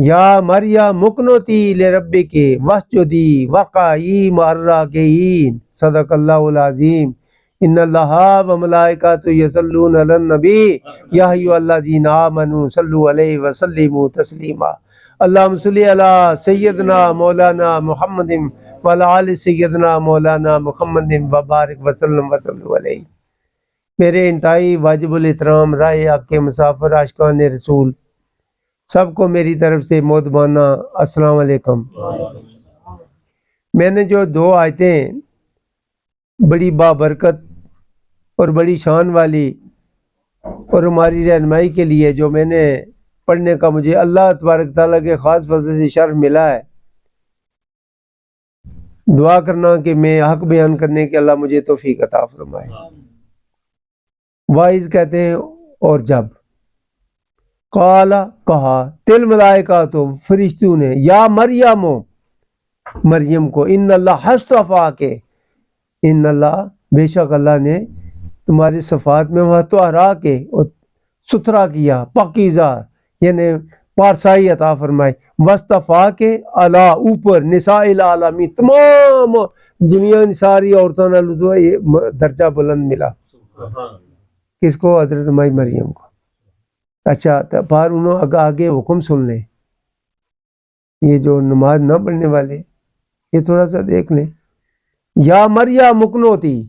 یا مریم مکنوتی لربک واسجدی وقعی مع الراکعین صدق اللہ العظیم ان اللہ و ملائکۃ یصلون علی النبی یا ایھا الذین آمنوا صلوا علیہ وسلموا تسلیما اللہم صلی علی سیدنا مولانا محمد وعلی آل سیدنا مولانا محمد وبارک وسلم وصلوا علیہ۔ میرے انتہائی واجب الاحترام رائے حق کے مسافر عاشقان رسول سب کو میری طرف سے مودبانہ السلام علیکم۔ میں نے جو 2 آیتیں بڑی بابرکت اور بڑی شان والی اور ہماری رہنمائی کے لیے جو میں نے پڑھنے کا مجھے اللہ تبارک تعالیٰ کے خاص فضل سے شرف ملا ہے، دعا کرنا کہ میں حق بیان کرنے کے اللہ مجھے توفیق عطا فرمائے۔ وائز کہتے ہیں اور جب قالا کہا تل ملائکہ تو فرشتوں نے یا مریم مریم کو ان اللہ اصطفیٰ کے ان اللہ بے شک اللہ نے تمہاری صفات میں مطہرا کے اور ستھرا کیا پاکیزہ یعنی پارسائی عطا فرمائے وصطفیٰ کے علی اوپر نساء العالمین تمام دنیا کی ساری عورتوں نے درجہ بلند ملا۔ کس کو؟ حضرت مائی مریم کو۔ اچھا پر انہوں آگے حکم سن لیں، یہ جو نماز نہ پڑھنے والے یہ تھوڑا سا دیکھ لیں۔ یا مریم مکنوتی،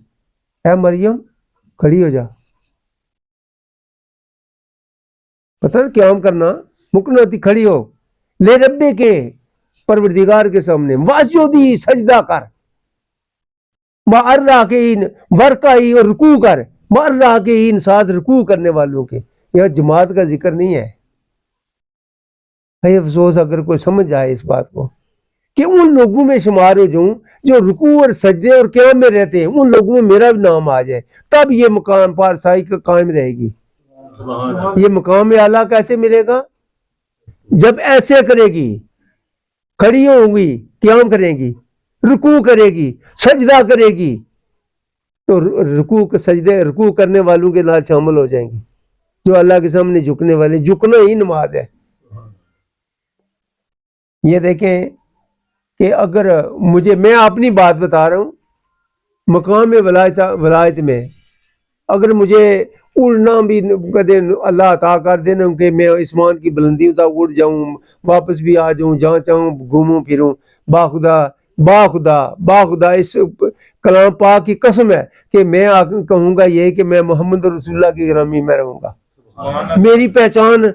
اے مریم کھڑی ہو جا، پتہ نا قیام کرنا، مکنوتی کھڑی ہو، لے ربے کے پروردگار کے سامنے، واسجدی سجدہ کر، مع الراکعین ورکعی اور رکوع کر، مع الراکعین ساتھ رکوع کرنے والوں کے۔ یہ جماعت کا ذکر نہیں ہے۔ افسوس اگر کوئی سمجھ جائے اس بات کو کہ ان لوگوں میں شمار ہو جاؤں جو رکوع اور سجدے اور قیام میں رہتے ہیں، ان لوگوں میں میرا بھی نام آ جائے، تب یہ مقام پارسائی کا قائم رہے گی۔ یہ مقام اعلیٰ کیسے ملے گا؟ جب ایسے کرے گی، کھڑی ہوں گی، قیام کرے گی، رکوع کرے گی، سجدہ کرے گی، تو رکوع کرنے والوں کے نال شامل ہو جائیں گی، جو اللہ کے سامنے جھکنے والے۔ جھکنا ہی نماز ہے۔ یہ دیکھیں کہ اگر میں اپنی بات بتا رہا ہوں، مقام ولایت میں اگر مجھے اڑنا بھی کدے اللہ عطا کر دینا کہ میں اسمان کی بلندیوں تک اڑ جاؤں، واپس بھی آ جاؤں، جہاں چاہوں گھوموں پھروں، باخدا اس کلام پاک کی قسم ہے کہ میں کہوں گا یہ کہ میں محمد رسول اللہ کی غلامی میں رہوں گا، میری پہچان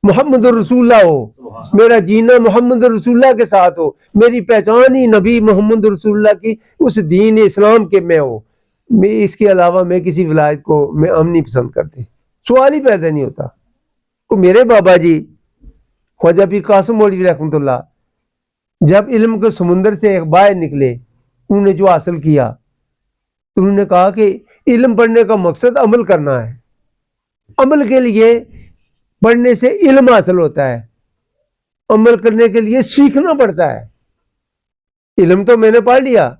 محمد رسول اللہ ہو، میرا جینا محمد رسول اللہ کے ساتھ ہو، میری پہچان ہی نبی محمد رسول اللہ کی اس دین اسلام کے میں ہو۔ میں اس کے علاوہ میں کسی ولایت کو ہم نہیں پسند کرتے، سوال ہی پیدا نہیں ہوتا۔ تو میرے بابا جی خواجہ پیر قاسم مولوی رحمۃ اللہ جب علم کے سمندر سے باہر نکلے، انہوں نے جو حاصل کیا، انہوں نے کہا کہ علم پڑھنے کا مقصد عمل کرنا ہے، عمل کے لیے پڑھنے سے علم حاصل ہوتا ہے، عمل کرنے کے لیے سیکھنا پڑتا ہے۔ علم تو میں نے پڑھ لیا،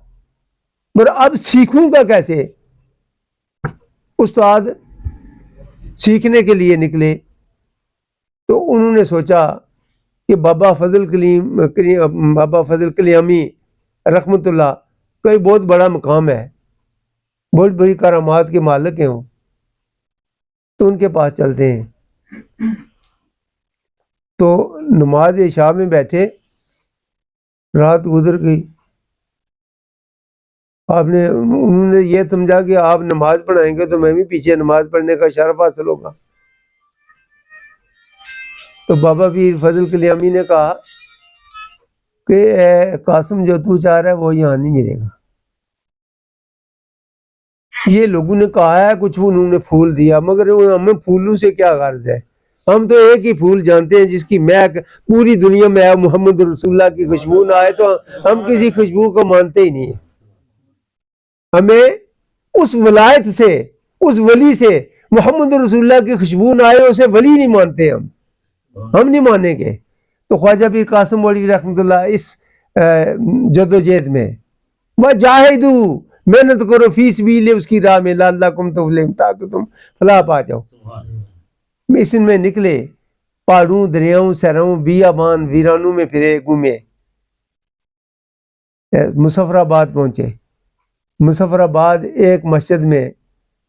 پر اب سیکھوں گا کیسے؟ استاد سیکھنے کے لیے نکلے تو انہوں نے سوچا کہ بابا فضل کلیامی رحمۃ اللہ کوئی بہت بڑا مقام ہے، بہت بڑی کرامات کے مالک ہیں وہ، تو ان کے پاس چلتے ہیں۔ تو نماز عشاء میں بیٹھے، رات گزر گئی، انہوں نے یہ سمجھا کہ آپ نماز پڑھائیں گے تو میں بھی پیچھے نماز پڑھنے کا شرف حاصل ہوگا۔ تو بابا پیر فضل کلیامی نے کہا کہ اے قاسم، جو تو چاہ رہا ہے وہ یہاں نہیں ملے گا۔ یہ لوگوں نے کہا ہے کچھ، انہوں نے پھول دیا، مگر ہمیں پھولوں سے کیا غرض ہے؟ ہم تو ایک ہی پھول جانتے ہیں جس کی مہک پوری دنیا میں ہے، محمد رسول اللہ کی خوشبو نہ آئے تو ہم کسی خوشبو کو مانتے ہی نہیں ہیں۔ ہمیں اس ولایت سے، اس ولی سے محمد رسول اللہ کی خوشبو نہ آئے اسے ولی نہیں مانتے، ہم نہیں مانیں گے۔ تو خواجہ پیر قاسم مولوی رحمۃ اللہ اس جدوجہد میں وجاہدو، محنت کرو فی سبیل اس کی راہ میں، لعلکم تفلحون، تاکہ تم فلاح پا جاؤ۔ مشن میں نکلے پہاڑوں دریاؤں صحراؤں بیابان ویرانوں میں پھرے گھومے، مظفر آباد پہنچے، مظفر آباد ایک مسجد میں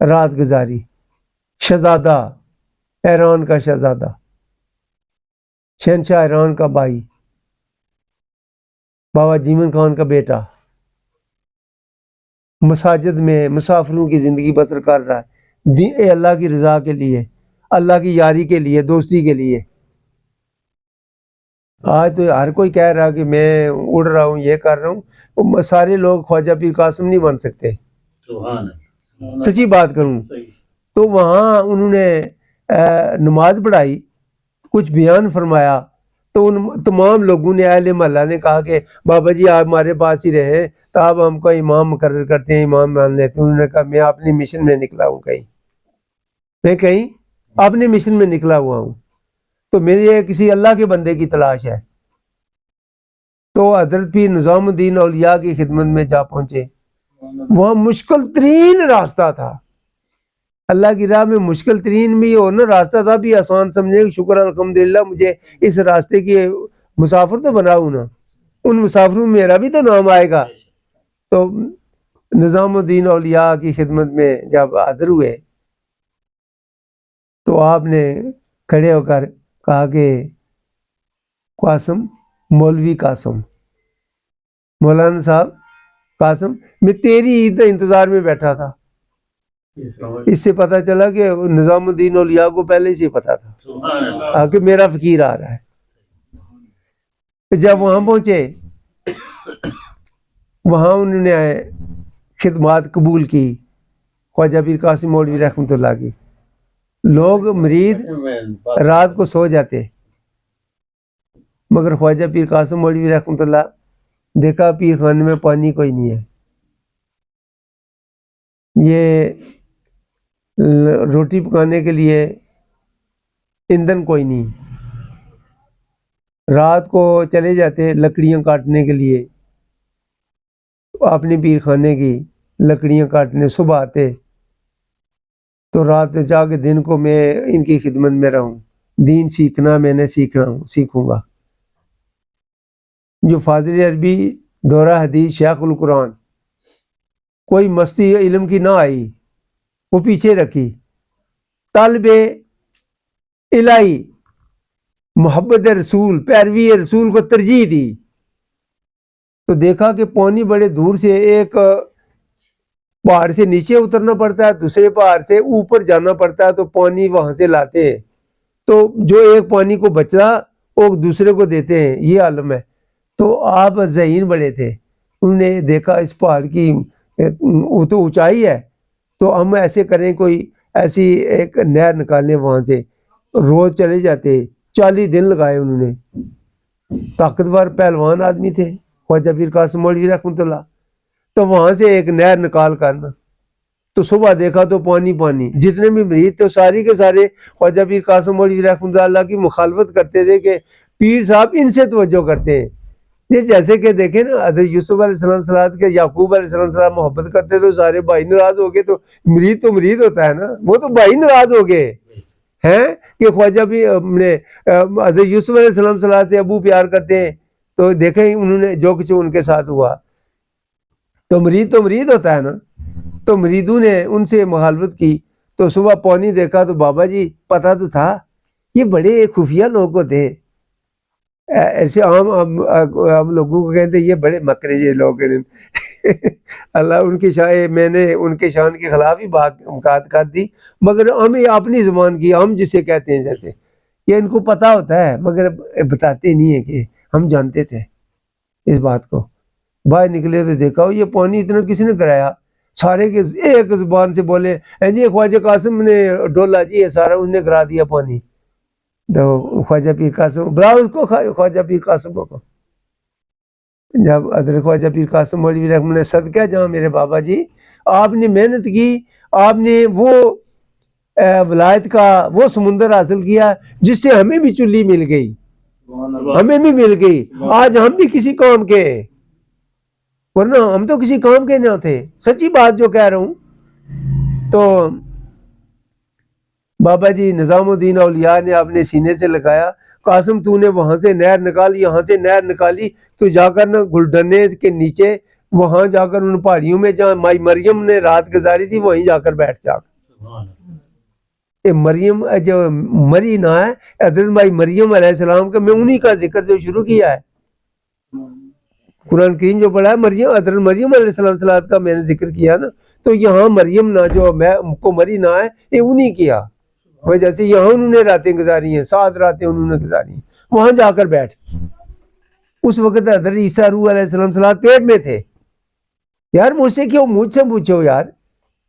رات گزاری، شہزادہ ایران کا شہزادہ، شہنشاہ ایران کا بھائی، بابا جیمن خان کا بیٹا، مساجد میں مسافروں کی زندگی بسر کر رہا ہے اللہ کی رضا کے لیے، اللہ کی یاری کے لیے، دوستی کے لیے۔ آج تو ہر کوئی کہہ رہا کہ میں اڑ رہا ہوں، یہ کر رہا ہوں، سارے لوگ خواجہ پیر قاسم نہیں بن سکتے، سچی بات کروں تو وہاں انہوں نے نماز پڑھائی، کچھ بیان فرمایا، تو ان تمام لوگوں نے، اہل محلہ نے کہا کہ بابا جی آپ ہمارے پاس ہی رہے تو آپ ہم کو امام مقرر کرتے ہیں، امام مان لیتے ہیں۔ انہوں نے کہا میں اپنی مشن میں نکلا ہوں، میں کہیں اپنے مشن میں نکلا ہوا ہوں، تو میرے کسی اللہ کے بندے کی تلاش ہے۔ تو حضرت پیر نظام الدین اولیاء کی خدمت میں جا پہنچے، وہاں مشکل ترین راستہ تھا، اللہ کی راہ میں مشکل ترین بھی ہو نا راستہ تھا بھی آسان سمجھے، شکر الحمدللہ مجھے اس راستے کی مسافر تو بناؤں نا، ان مسافروں میں میرا بھی تو نام آئے گا۔ تو نظام الدین اولیاء کی خدمت میں جب حاضر ہوئے تو آپ نے کھڑے ہو کر کہا کہ قاسم، مولوی قاسم، مولانا صاحب قاسم، میں تیری عید کا انتظار میں بیٹھا تھا۔ اس سے پتہ چلا کہ نظام الدین اولیاء کو پہلے سے پتا تھا کہ میرا فقیر آ رہا ہے۔ جب وہاں پہنچے، وہاں انہوں نے خدمات قبول کی خواجہ پیر قاسم مولوی رحمۃ اللہ کی۔ لوگ مرید رات کو سو جاتے، مگر خواجہ پیر قاسم مولوی رحمۃ اللہ دیکھا پیر خانے میں پانی کوئی نہیں ہے، یہ روٹی پکانے کے لیے ایندھن کوئی نہیں، رات کو چلے جاتے لکڑیاں کاٹنے کے لیے، اپنے پیر خانے کی لکڑیاں کاٹنے، صبح آتے تو رات میں جا کے دن کو میں ان کی خدمت میں رہوں، دین سیکھنا میں نے سیکھوں گا۔ جو فاضل عربی دورہ حدیث شیخ القرآن، کوئی مستی علم کی نہ آئی، وہ پیچھے رکھی، طالب الہی محبت رسول، پیروی رسول کو ترجیح دی، تو دیکھا کہ پانی بڑے دور سے ایک پہاڑ سے نیچے اترنا پڑتا ہے، دوسرے پہاڑ سے اوپر جانا پڑتا ہے، تو پانی وہاں سے لاتے ہیں، تو جو ایک پانی کو بچا وہ دوسرے کو دیتے ہیں، یہ عالم ہے۔ تو آپ ذہین بڑے تھے، انہوں نے دیکھا اس پہاڑ کی وہ تو اونچائی ہے، تو ہم ایسے کریں، کوئی ایسی ایک نہر نکالیں وہاں سے، روز چلے جاتے، 40 دن لگائے انہوں نے، طاقتور پہلوان آدمی تھے خواجہ پیر قاسم مولوی رحمۃ اللہ، تو وہاں سے ایک نہر نکال کرنا، تو صبح دیکھا تو پانی پانی، جتنے بھی مرید تھے ساری کے سارے خواجہ پیر قاسم مولوی رحمۃ اللہ کی مخالفت کرتے تھے کہ پیر صاحب ان سے توجہ کرتے ہیں۔ یہ جیسے کہ دیکھیں نا حضرت یوسف علیہ السلام صلوات کے یعقوب علیہ السلام محبت کرتے تو سارے بھائی ناراض ہو گئے، تو مرید ہوتا ہے نا، وہ تو بھائی ناراض ہو گئے ہیں کہ خواجہ بھی حضرت یوسف علیہ السلام صلوات ابو پیار کرتے ہیں، تو دیکھیں انہوں نے جو کچھ ان کے ساتھ ہوا، تو مرید ہوتا ہے نا، تو مریدوں نے ان سے مخالفت کی، تو صبح پانی دیکھا تو بابا جی پتہ تو تھا یہ بڑے خفیہ لوگ ہوتے ہیں، ایسے عام لوگوں کو کہتے یہ بڑے مکرے لوگ ہیں اللہ ان کی شان، میں نے ان کے شان کے خلاف ہی بات کر دی، مگر ہمیں اپنی زبان کی، ہم جسے کہتے ہیں جیسے یہ ان کو پتہ ہوتا ہے مگر بتاتے نہیں ہیں کہ ہم جانتے تھے اس بات کو۔ باہر نکلے تو دیکھا یہ پانی اتنا کس نے کرایا، سارے کے ایک زبان سے بولے جی خواجہ قاسم نے ڈولا جی، یہ سارا انہوں نے کرا دیا پانی، تو خواجہ پیر قاسم بلا اس کو، خواجہ پیر قاسم کو، جب حضرت خواجہ پیر قاسم مولوی رحمۃ اللہ صدقہ جہاں میرے بابا جی، آپ نے محنت کی، آپ نے وہ ولایت کا وہ سمندر حاصل کیا جس سے ہمیں بھی چلی مل گئی، ہمیں بھی مل گئی، آج ہم بھی کسی قوم کے، ورنہ ہم تو کسی قوم کے نہ تھے، سچی بات جو کہہ رہا ہوں۔ تو بابا جی نظام الدین اولیاء نے اپنے سینے سے لگایا، قاسم تو نے وہاں سے نہر نکالی، یہاں سے نہر نکالی، تو جا کر نا گلڈنے کے نیچے وہاں جا کر ان پہاڑیوں میں جہاں مائی مریم نے رات گزاری تھی وہیں جا کر بیٹھ جا کہ مریم جو مری نہ ہے، حضرت مائی مریم علیہ السلام کا میں انہی کا ذکر جو شروع کیا ہے، قرآن کریم جو پڑھا ہے مریم حضرت مریم علیہ السلام کا میں نے ذکر کیا نا، تو یہاں مریم نہ جو میں کو مری نہ ہے یہ انہی کیا وجہ سے یہاں انہوں نے راتیں گزاری ہیں، 7 راتیں انہوں نے گزاری ہیں، وہاں جا کر بیٹھ۔ اس وقت حضرت عیسیٰ روح علیہ السلام پیٹ میں تھے۔ یار مجھ سے کیوں، مجھ سے پوچھو یار،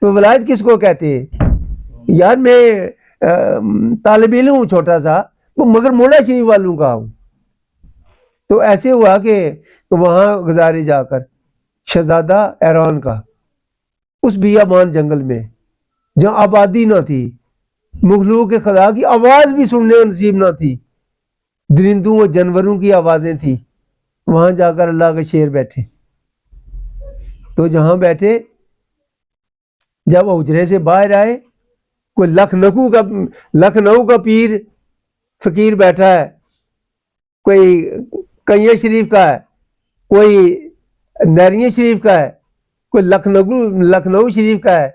تو ولایت کس کو کہتے ہیں یار؟ میں طالب علم ہوں چھوٹا سا، مگر مولا شریف والوں کا ہوں۔ تو ایسے ہوا کہ وہاں گزارے جا کر شہزادہ ایران کا، اس بیابان جنگل میں جہاں آبادی نہ تھی، مخلوق خدا کی آواز بھی سننے نصیب نہ تھی، درندوں و جانوروں کی آوازیں تھی، وہاں جا کر اللہ کے شیر بیٹھے۔ تو جہاں بیٹھے جب اجرے سے باہر آئے، کوئی لکھنؤ کا پیر فقیر بیٹھا ہے، کوئی کنیا شریف کا ہے، کوئی نیریاں شریف کا ہے، کوئی لکھنؤ شریف کا ہے،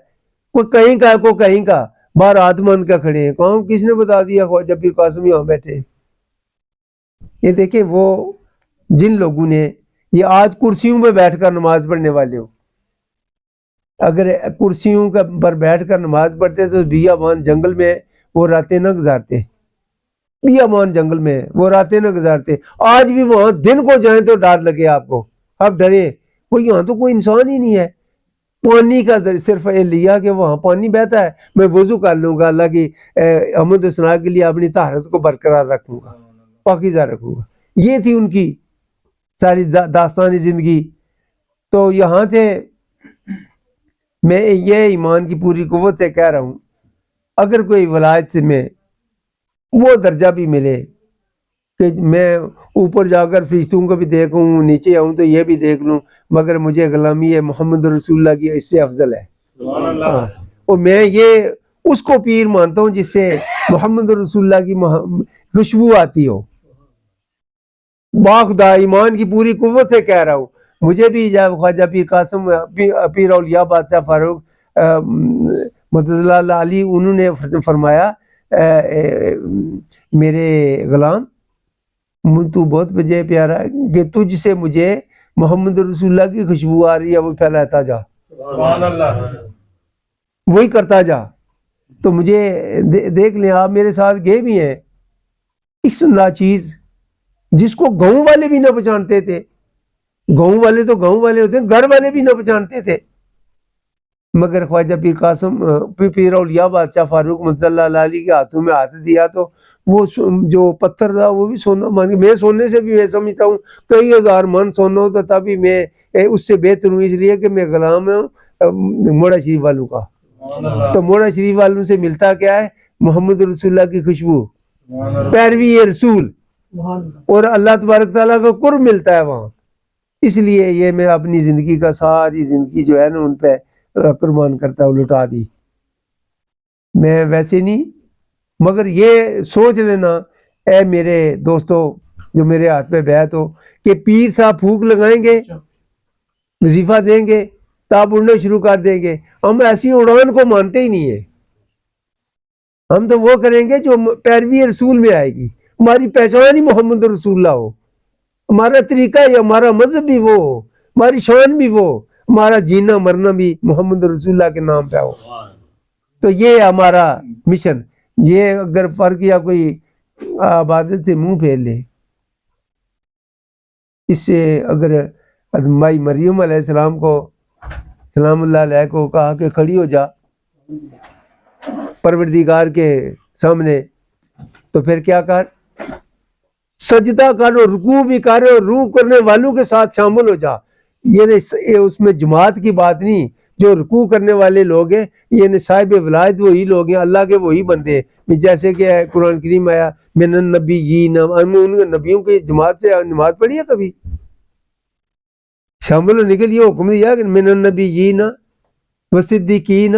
کوئی کہیں کا ہے، کوئی کہیں کا، باہر آتمند کا کھڑے ہیں، کون کس نے بتا دیا خواجہ پیر قاسم یہاں بیٹھے؟ یہ دیکھیں وہ جن لوگوں نے یہ آج کرسیوں میں بیٹھ کر نماز پڑھنے والے ہو، اگر کرسیوں پر بیٹھ کر نماز پڑھتے تو بیابان جنگل میں وہ راتیں نہ گزارتے، بیابان جنگل میں وہ راتیں نہ گزارتے۔ آج بھی وہاں دن کو جائیں تو ڈر لگے آپ کو، آپ ڈریں، وہ یہاں تو کوئی انسان ہی نہیں ہے، پانی کا صرف یہ لیا کہ وہاں پانی بہتا ہے، میں وضو کر لوں گا، اللہ کی حمد و ثنا کے لیے اپنی طہارت کو برقرار رکھوں گا، پاکیزہ رکھوں گا۔ یہ تھی ان کی ساری داستانی زندگی۔ تو یہاں تھے، میں یہ ایمان کی پوری قوت سے کہہ رہا ہوں، اگر کوئی ولایت میں وہ درجہ بھی ملے کہ میں اوپر جا کر فرشتوں کو بھی دیکھوں، نیچے آؤں تو یہ بھی دیکھ لوں، مگر مجھے غلامی ہے محمد رسول اللہ کی، اس سے افضل ہے۔ اور میں یہ اس کو پیر مانتا ہوں جس سے محمد رسول اللہ کی خوشبو آتی ہو۔ باخدا ایمان کی پوری قوت سے کہہ رہا ہوں، مجھے بھی جب خواجہ پیر قاسم پیر اولیاء بادشاہ فاروق مدد اللہ علی انہوں نے فرمایا، میرے غلام تو بہت مجھے پیارا ہے کہ تجھ سے مجھے محمد رسول اللہ کی خوشبو آ رہی ہے، وہ پھیلاتا جا، سبحان اللہ، وہی کرتا جا۔ تو مجھے دیکھ لیں، آپ میرے ساتھ گئے بھی ہیں، ایک سننا چیز جس کو گاؤں والے بھی نہ پہچانتے تھے، گاؤں والے تو گاؤں والے ہوتے ہیں، گھر والے بھی نہ پہچانتے تھے، مگر خواجہ پیر قاسم پیر اولیاء بادشاہ فاروق مدد اللہ علی کے ہاتھوں میں ہاتھ دیا تو وہ جو پتھر تھا وہ بھی سونا مان گیا۔ میں سونے سے بھی میں سمجھتا ہوں کئی ہزار من سونا ہوتا تبھی میں اس سے بہتر ہوں، اس لیے کہ میں غلام ہوں موڑا شریف والوں کا۔ تو موڑا شریف والوں سے ملتا کیا ہے؟ محمد رسول اللہ کی خوشبو، پیروی رسول، اور اللہ تبارک تعالیٰ کا قرب ملتا ہے وہاں۔ اس لیے یہ میں اپنی زندگی کا ساری زندگی جو ہے نا ان پہ قربان کرتا ہوں، لٹا دی۔ میں ویسے نہیں، مگر یہ سوچ لینا اے میرے دوستو جو میرے ہاتھ پہ بیعت ہو کہ پیر صاحب پھونک لگائیں گے، وظیفہ دیں گے، تاب اڑنا شروع کر دیں گے، ہم ایسی اڑان کو مانتے ہی نہیں ہیں۔ ہم تو وہ کریں گے جو پیروی رسول میں آئے گی، ہماری پہچان ہی محمد رسول اللہ ہو، ہمارا طریقہ یا ہمارا مذہب بھی وہ ہو، ہماری شان بھی وہ، ہمارا جینا مرنا بھی محمد رسول اللہ کے نام پہ ہو۔ تو یہ ہمارا مشن۔ یہ اگر فرق یا کوئی عبادت سے منہ پھیر لے، اس سے اگر مائی مریم علیہ السلام کو سلام اللہ علیہ کو کہا کہ کھڑی ہو جا پروردگار کے سامنے، تو پھر کیا کر؟ سجدہ کر اور رکوع بھی کر اور روح کرنے والوں کے ساتھ شامل ہو جا۔ یہ اس میں جماعت کی بات نہیں، جو رکوع کرنے والے لوگ ہیں یہ صاحب ولایت وہی لوگ ہیں، اللہ کے وہی بندے ہیں، جیسے کہ قرآن کریم آیا من النبیین، ان نبیوں کی جماعت سے نماز پڑھی ہے کبھی؟ شامل ہونے کے لیے حکم دیا کہ من النبیین والصدیقین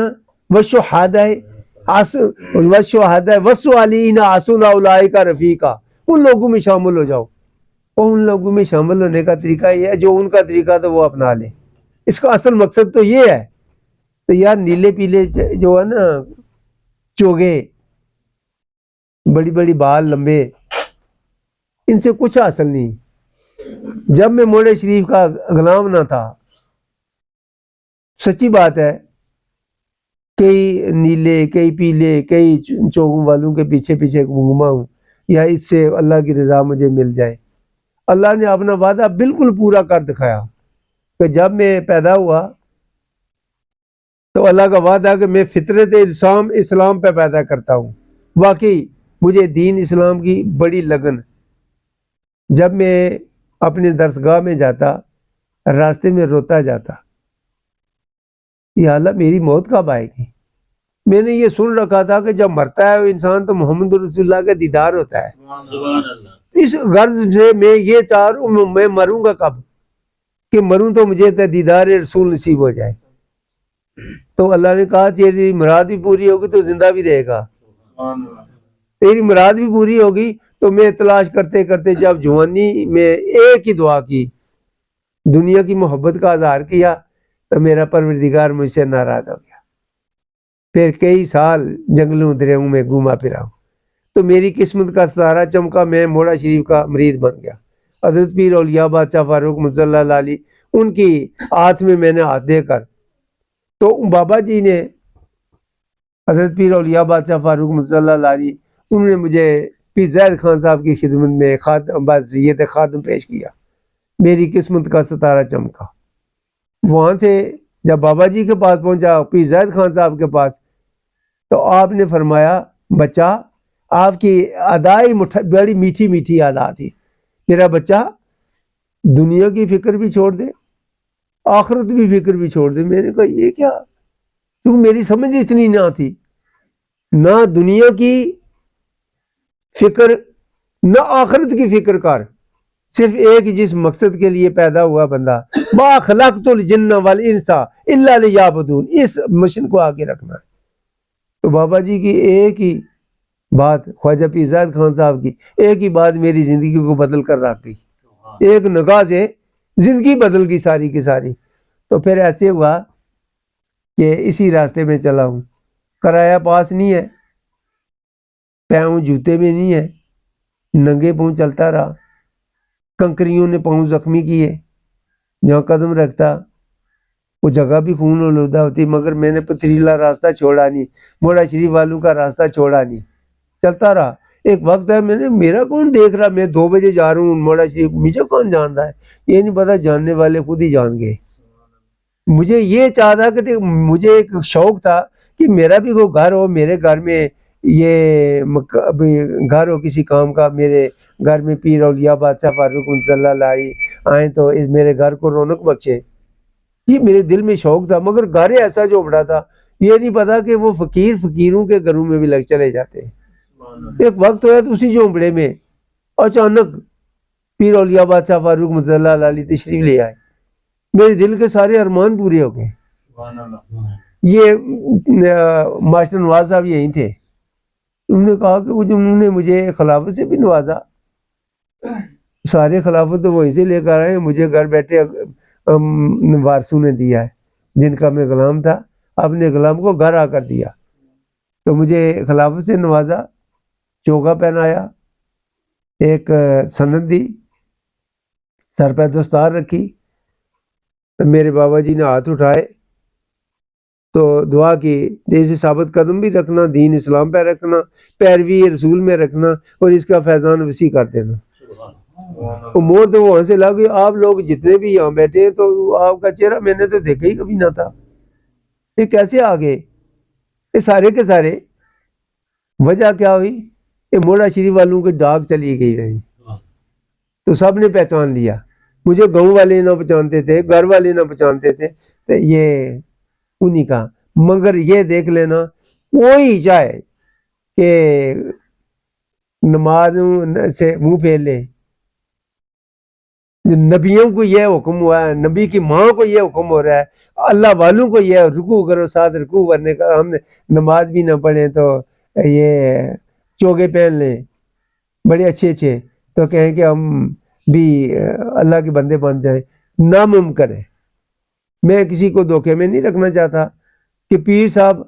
والشہداء، وَالصَّالِحِينَ حَسُنَ أُولَٰئِکَ رَفِیقًا، ان لوگوں میں شامل ہو جاؤ۔ اور ان لوگوں میں شامل ہونے کا طریقہ یہ ہے، جو ان کا طریقہ تھا وہ اپنا لے۔ اس کا اصل مقصد تو یہ ہے۔ تو یار نیلے پیلے جو ہے نا چوگے، بڑی بڑی بال لمبے، ان سے کچھ حاصل نہیں۔ جب میں موڑے شریف کا غلام نہ تھا، سچی بات ہے، کئی نیلے کئی پیلے کئی چوگوں والوں کے پیچھے پیچھے گھوما ہوں، یا اس سے اللہ کی رضا مجھے مل جائے۔ اللہ نے اپنا وعدہ بالکل پورا کر دکھایا کہ جب میں پیدا ہوا تو اللہ کا وعدہ کہ میں فطرت اسلام پہ پیدا کرتا ہوں۔ واقعی مجھے دین اسلام کی بڑی لگن۔ جب میں اپنے درسگاہ میں جاتا، راستے میں روتا جاتا، یا اللہ میری موت کب آئے گی؟ میں نے یہ سن رکھا تھا کہ جب مرتا ہے وہ انسان تو محمد رسول اللہ کا دیدار ہوتا ہے۔ اس غرض سے میں یہ چاہ رہا ہوں میں مروں گا کب، کہ مروں تو مجھے دیدار رسول نصیب ہو جائے۔ تو اللہ نے کہا تیری مراد بھی پوری ہوگی تو زندہ بھی رہے گا، تیری مراد بھی پوری ہوگی۔ تو میں تلاش کرتے کرتے جب جوانی میں ایک ہی دعا کی، دنیا کی محبت کا اظہار کیا، تو میرا پروردگار مجھ سے ناراض ہو گیا۔ پھر کئی سال جنگلوں دریاؤں میں گھوما پھرا ہوں، تو میری قسمت کا ستارہ چمکا، میں موڑا شریف کا مرید بن گیا۔ حضرت پیر اولیاء بادشاہ فاروق مطلع اللہ علیہ، ان کی ہاتھ میں نے ہاتھ دے کر، تو بابا جی نے، حضرت پیر اولیاء بادشاہ فاروق مطلع اللہ علیہ، انہوں نے مجھے پیر زید خان صاحب کی خدمت میں بحیثیت خادم پیش کیا۔ میری قسمت کا ستارہ چمکا۔ وہاں سے جب بابا جی کے پاس پہنچا، پیر زید خان صاحب کے پاس، تو آپ نے فرمایا بچہ، آپ کی ادائی بڑی میٹھی میٹھی ادا تھی، میرا بچہ دنیا کی فکر بھی چھوڑ دے، آخرت بھی فکر بھی چھوڑ دے۔ میں نے کہا یہ کیا؟ کیونکہ میری سمجھ اتنی نہ تھی، نہ دنیا کی فکر نہ آخرت کی فکر کر، صرف ایک جس مقصد کے لیے پیدا ہوا بندہ، ما خلقت الجن والانس الا لیعبدون، اس مشن کو آگے رکھنا ہے۔ تو بابا جی کی ایک ہی بات، خواجہ پیر زید خان صاحب کی ایک ہی بات میری زندگی کو بدل کر رکھ گئی، ایک نگاہ سے زندگی بدل گئی ساری کی ساری۔ تو پھر ایسے ہوا کہ اسی راستے میں چلا ہوں، کرایہ پاس نہیں ہے، پاؤں جوتے میں نہیں ہے، ننگے پاؤں چلتا رہا، کنکریوں نے پاؤں زخمی کیے، جہاں قدم رکھتا وہ جگہ بھی خون آلودہ ہوتی، مگر میں نے پتھریلا راستہ چھوڑا نہیں، موڑا شریف والوں کا راستہ چھوڑا نہیں، چلتا رہا۔ ایک وقت ہے میں نے میرا کون دیکھ رہا، میں 2 بجے جا رہا ہوں موڑا شریف، مجھے کون جان رہا ہے؟ یہ نہیں پتا، جاننے والے خود ہی جان گئے۔ مجھے یہ چاہتا کہ مجھے ایک شوق تھا کہ میرا بھی کوئی گھر ہو، میرے گھر میں یہ گھر ہو کسی کام کا، میرے گھر میں پیر اولیاء بادشاہ فاروق مطلع اللہ آئیں تو اس میرے گھر کو رونق بخشے۔ یہ میرے دل میں شوق تھا، مگر گھر ایسا جھونپڑا تھا، یہ نہیں پتا کہ وہ فقیروں کے گھروں میں بھی لگ چلے جاتے ہیں۔ ایک وقت ہوا تو اسی جھونپڑے میں اچانک پیر اولیاء بادشاہ فاروق مطلع اللہ علیہ تشریف لے آئے، میرے دل کے سارے ارمان پورے ہو گئے۔ یہ ماسٹر نواز صاحب یہیں تھے، انہوں نے کہا کہ انہوں نے مجھے خلافت سے بھی نوازا، سارے خلافت تو وہیں سے لے کر آئے، مجھے گھر بیٹھے وارثوں نے دیا ہے، جن کا میں غلام تھا، اپنے غلام کو گھر آ کر دیا۔ تو مجھے خلافت سے نوازا، چوگا پہنایا، ایک سند دی، سر پہ دستار رکھی، میرے بابا جی نے ہاتھ اٹھائے تو دعا کی، جیسے ثابت قدم بھی رکھنا، دین اسلام پہ رکھنا، پیروی رسول میں رکھنا، اور اس کا فیضان وسیع کر دینا۔ امور تو وہاں سے لگی، آپ لوگ جتنے بھی یہاں بیٹھے ہیں تو آپ کا چہرہ میں نے تو دیکھا ہی کبھی نہ تھا، یہ کیسے آ گئے؟ یہ سارے کے سارے وجہ کیا ہوئی؟ یہ موڑا شریف والوں کی ڈاک چلی گئی رہی، تو سب نے پہچان لیا، مجھے گاؤں والے نہ پہچانتے تھے، گھر والے نہ پہچانتے تھے، تو یہ انہی کا۔ مگر یہ دیکھ لینا، کوئی چاہے کہ نماز سے منہ پھیر لے، نبیوں کو یہ حکم ہوا ہے، نبی کی ماں کو یہ حکم ہو رہا ہے، اللہ والوں کو یہ رکوع کرو، ساتھ رکوع کرنے کا، ہم نماز بھی نہ پڑھیں تو یہ چوگے پہن لیں بڑے اچھے اچھے، تو کہیں کہ ہم بھی اللہ کے بندے بن جائیں، ناممکن ہے۔ میں کسی کو دھوکے میں نہیں رکھنا چاہتا کہ پیر صاحب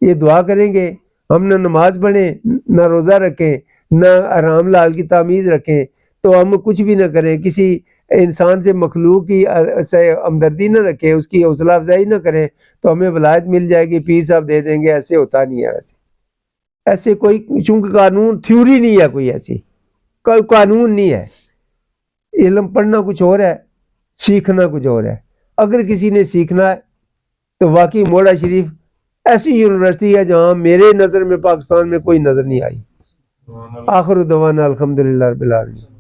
یہ دعا کریں گے، ہم نہ نماز پڑھیں، نہ روزہ رکھیں، نہ حرام لال کی تمیز رکھیں، تو ہم کچھ بھی نہ کریں، کسی انسان سے مخلوق کی سے ہمدردی نہ رکھیں، اس کی حوصلہ افزائی نہ کریں تو ہمیں ولایت مل جائے گی، پیر صاحب دے دیں گے۔ ایسے ہوتا نہیں ہے، ایسے کوئی، چونکہ قانون تھیوری نہیں ہے، کوئی ایسی کوئی قانون نہیں ہے۔ علم پڑھنا کچھ اور ہے، سیکھنا کچھ اور ہے۔ اگر کسی نے سیکھنا ہے تو واقعی موڑا شریف ایسی یونیورسٹی ہے جہاں میرے نظر میں پاکستان میں کوئی نظر نہیں آئی۔ آخر دعوانا الحمدللہ رب العالمین۔